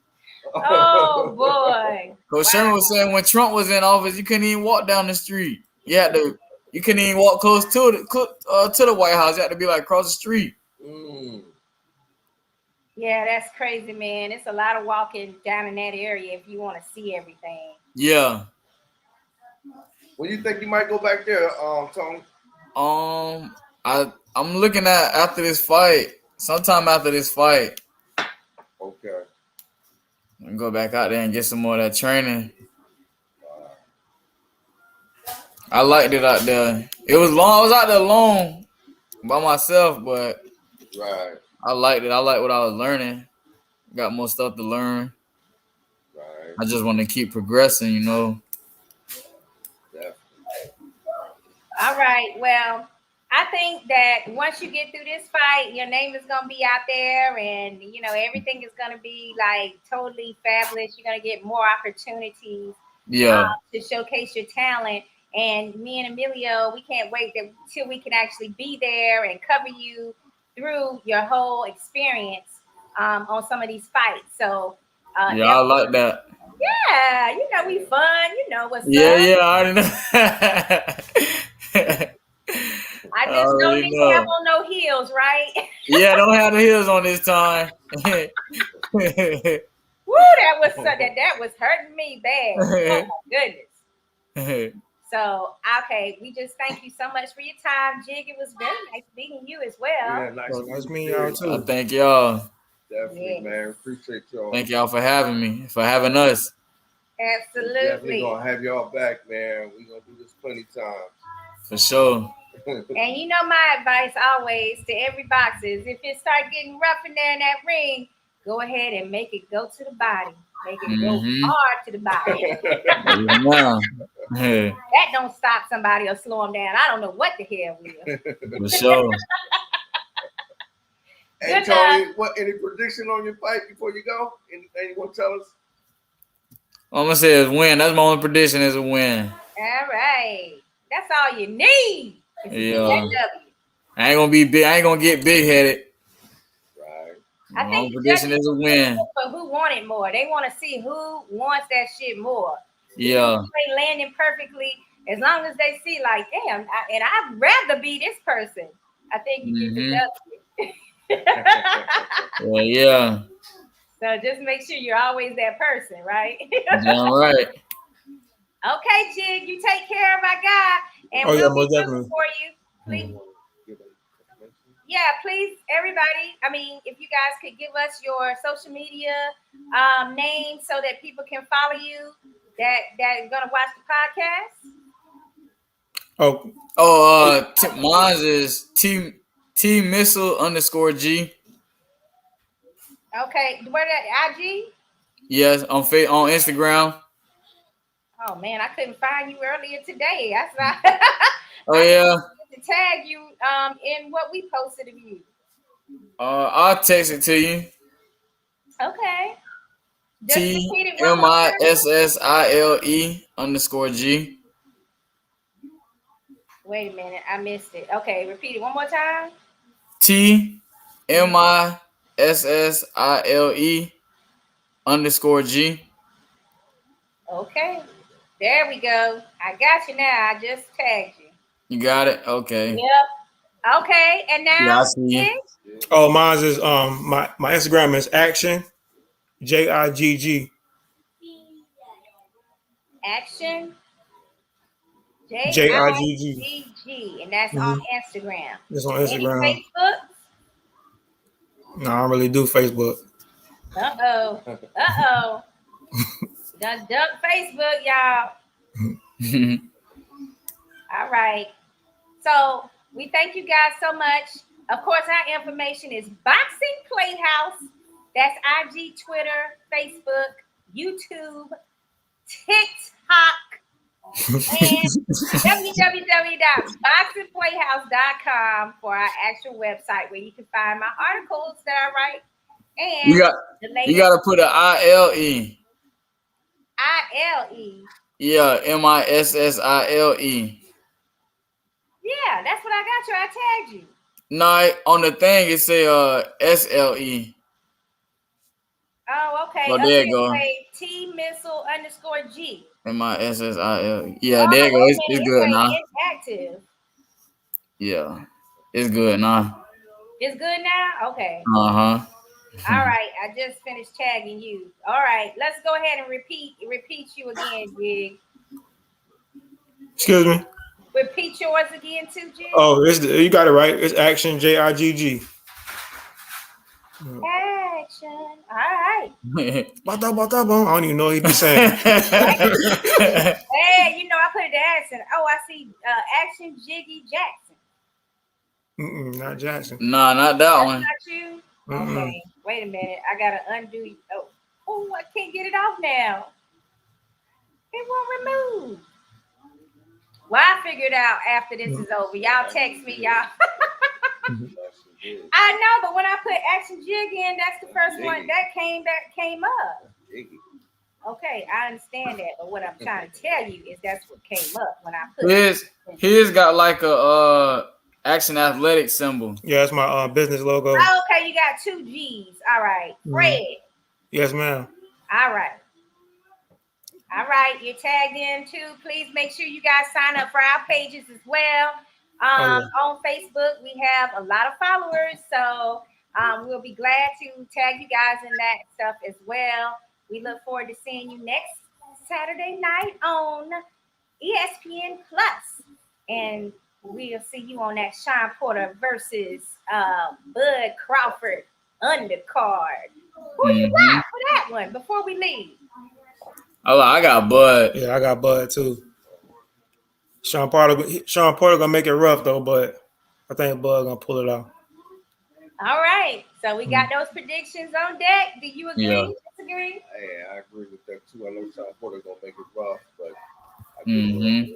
S2: Oh, boy.
S5: Coach Sherman was saying when Trump was in office, you couldn't even walk down the street. You couldn't even walk close to the White House. You had to be like across the street.
S2: Yeah, that's crazy, man. It's a lot of walking down in that area if you want to see everything.
S5: Yeah.
S3: When you think you might go back there, Tony?
S5: I'm looking at after this fight. Sometime after this fight.
S3: Okay.
S5: I'm gonna go back out there and get some more of that training. I liked it out there. It was long. I was out there alone by myself, but I liked it. I liked what I was learning. Got more stuff to learn.
S3: Right.
S5: I just want to keep progressing, you know.
S3: Definitely.
S2: All right. Well, I think that once you get through this fight, your name is going to be out there and, you know, everything is going to be like totally fabulous. You're going to get more opportunities to showcase your talent. And me and Emilio, we can't wait till we can actually be there and cover you through your whole experience on some of these fights. So,
S5: I like that.
S2: Yeah, you know, we fun. You know what's up.
S5: Yeah, I already know.
S2: I just don't need to have on no heels, right?
S5: Yeah, don't have the heels on this time.
S2: Woo, that was hurting me bad. Oh my goodness. So, okay, we just thank you so much for your time, Jig. It was very nice meeting you as well.
S3: Yeah,
S4: nice meeting y'all too.
S5: Thank y'all.
S3: Definitely, man. Appreciate y'all.
S5: Thank y'all for having me, for having us.
S2: Absolutely.
S3: Definitely gonna have y'all back, man. We're gonna do this plenty of times.
S5: For sure.
S2: And you know my advice always to every boxer is if it start getting rough in there in that ring, go ahead and make it go to the body. Make it go hard to the body.
S5: Yeah,
S2: That don't stop somebody or slow them down. I don't know what the hell will.
S5: for sure.
S3: Hey,
S2: Good
S3: Tony,
S2: luck.
S3: what any prediction on your fight before you go? Anything you want to tell us?
S5: All I'm gonna say is win. That's my only prediction is a win.
S2: All right. That's all you need. It's a
S5: Yeah.
S2: W.
S5: I ain't gonna be big. I ain't gonna get big headed.
S3: Right.
S2: I
S5: My
S2: think
S5: only
S2: the
S5: prediction
S2: judges
S5: is a win.
S2: for who want it more. They want to see who wants that shit more.
S5: Yeah.
S2: They landing perfectly. As long as they see, like, damn, and I'd rather be this person. I think you get the W.
S5: Well, yeah.
S2: So just make sure you're always that person, right?
S5: Damn right.
S2: Okay, Jig, you take care of my guy, and
S4: Oh, yeah,
S2: we'll
S4: most
S2: be looking
S4: definitely.
S2: for you. Please, yeah, please, everybody. I mean, if you guys could give us your social media names so that people can follow you that are gonna watch the podcast.
S4: Oh,
S5: Mine is T Missile _G.
S2: Okay, where that IG?
S5: Yes, on Instagram.
S2: Oh man, I couldn't find you earlier today. That's not.
S5: Oh yeah.
S2: To tag you in what we posted of you.
S5: I'll text it to you.
S2: Okay. Just repeat it one more time.
S5: TMISSILE _G.
S2: Wait a minute, I missed it. Okay, repeat it one more time.
S5: TMISSILE _G.
S2: Okay. There we go. I got you now. I just tagged you.
S5: You got it? Okay.
S2: Yep. Okay. And now
S5: Yeah, I see you.
S4: Oh, mine is my Instagram is action JIGG.
S2: Action
S4: JIGG.
S2: and that's on Instagram.
S4: It's on
S2: Any
S4: Instagram.
S2: Facebook?
S4: No, I don't really do Facebook.
S2: Uh-oh. Done duck Facebook, y'all. All right. So we thank you guys so much. Of course, our information is Boxingplayhouse. That's IG, Twitter, Facebook, YouTube, TikTok, and www.boxingplayhouse.com for our actual website where you can find my articles that I write. And
S5: you gotta put an ILE.
S2: ILE.
S5: Yeah, MISSILE.
S2: Yeah, that's what I got you. I tagged you.
S5: No, on the thing it say SLE.
S2: Oh, okay.
S5: Well, there you go.
S2: T Missile _G.
S5: MISSILE. Yeah, there you go. It's good now.
S2: Active.
S5: Yeah, it's good now.
S2: It's good now? Okay.
S5: Uh-huh.
S2: All right. I just finished tagging you. All right. Let's go ahead and repeat you again, Jig.
S4: Excuse me.
S2: Repeat yours again too, Jig.
S4: Oh, you got it right. It's action JIGG.
S2: Action. All right.
S4: I don't even know what he's saying.
S2: Hey, you know I put the accent. Oh, I see. Action Jiggy Jackson.
S4: Not Jackson.
S5: Nah, not that
S2: That's
S5: one.
S2: not you. Okay. Wait a minute. I gotta undo. Oh, I can't get it off now. It won't remove. Well, I figured out after this is over. Y'all text me, y'all. I know, but when I put Action Jig in, that's the first one that came up. Okay, I understand that, but what I'm trying to tell you is that's what came up when I put
S5: His got like a Action Athletic symbol.
S4: Yeah, that's my business logo.
S2: Oh, okay, you got 2 G's. All right. Fred.
S4: Yes, ma'am.
S2: All right. All right, you're tagged in too. Please make sure you guys sign up for our pages as well. On Facebook, we have a lot of followers, so we'll be glad to tag you guys in that stuff as well. We look forward to seeing you next Saturday night on ESPN Plus, and we'll see you on that Shawn Porter versus Bud Crawford undercard. Who you got for that one before we leave?
S5: Oh, I got Bud.
S4: Yeah, I got Bud too. Shawn Porter gonna make it rough though, but I think Bud gonna pull it off.
S2: All right, so we got those predictions on deck. Do you agree?
S5: Yeah.
S2: Disagree?
S3: Yeah, I agree with that too. I know Shawn Porter gonna make it rough, but I
S5: Mm-hmm.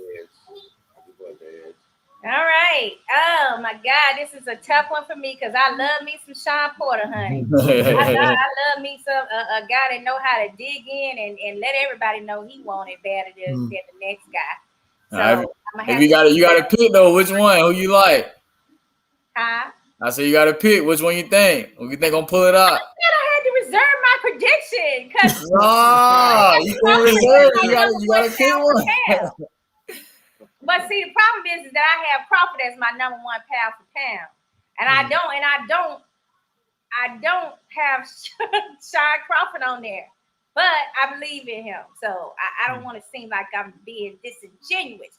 S2: All right. Oh my God, this is a tough one for me because I love me some Shawn Porter, honey. I love me some a guy that know how to dig in and let everybody know he wanted better than the next guy. So I'm gonna have
S5: if you gotta pick though, which one? Who you like?
S2: Huh?
S5: I said you gotta pick. Which one you think? Who you think gonna pull it out?
S2: I had to reserve my prediction because
S5: you can reserve. You gotta pick one.
S2: But see, the problem is that I have Crawford as my number one pound for pound, and I don't have Shawn Crawford on there, but I believe in him, so I don't want to seem like I'm being disingenuous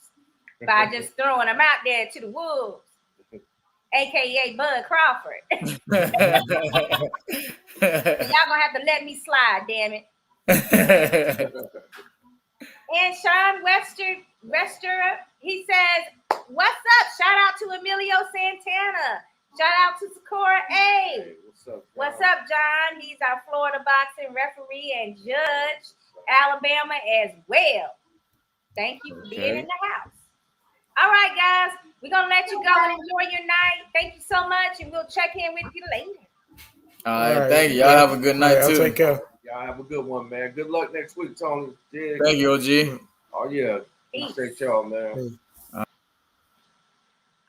S2: by just throwing him out there to the wolves, aka Bud Crawford. Y'all gonna have to let me slide, damn it. And Sean Wester, he says, "What's up?" Shout out to Emilio Santana. Shout out to Sakura A.
S3: Hey, what's up,
S2: John? He's our Florida boxing referee and judge, Alabama as well. Thank you for being in the house. All right, guys, we're gonna let you go and enjoy your night. Thank you so much, and we'll check in with you later.
S5: All right, thank you. Y'all have a good night too.
S4: Take care.
S3: Y'all have a good one, man. Good luck next week, Tony. Yeah.
S5: Thank you, OG.
S3: Oh yeah. Appreciate y'all, man.
S4: Peace.
S2: All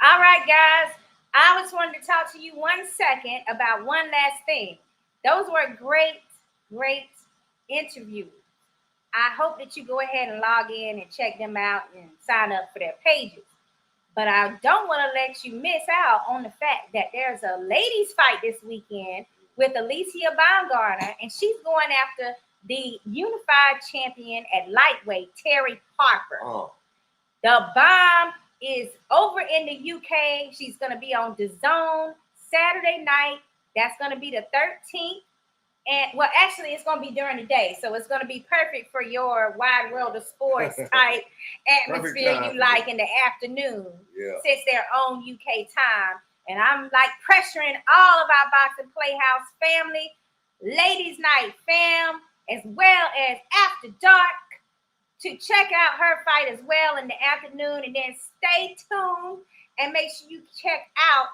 S2: right, guys. I just wanted to talk to you 1 second about one last thing. Those were great interviews. I hope that you go ahead and log in and check them out and sign up for their pages. But I don't want to let you miss out on the fact that there's a ladies fight this weekend with Alicia Vangarder, and she's going after the unified champion at lightweight, Terry Harper. The bomb is over in the UK. She's going to be on DAZN Saturday night. That's going to be the 13th. And well, actually, it's going to be during the day. So it's going to be perfect for your wide world of sports type atmosphere you like in the afternoon.
S3: Yeah.
S2: Since they're on UK time. And I'm like pressuring all of our Boxing Playhouse family, ladies night fam, as well as After Dark, to check out her fight as well in the afternoon. And then stay tuned and make sure you check out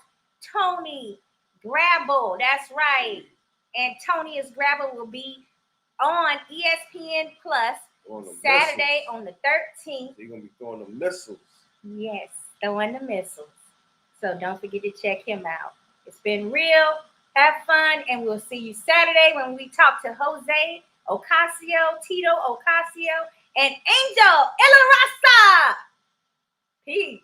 S2: Tony Grable. That's right. Antonius Grable will be on ESPN Plus Saturday on the 13th.
S3: They're going to be throwing the missiles.
S2: Yes, throwing the missiles. So don't forget to check him out. It's been real. Have fun. And we'll see you Saturday when we talk to Jose Ocasio, Tito Ocasio, and Angel Ella Raza. Peace.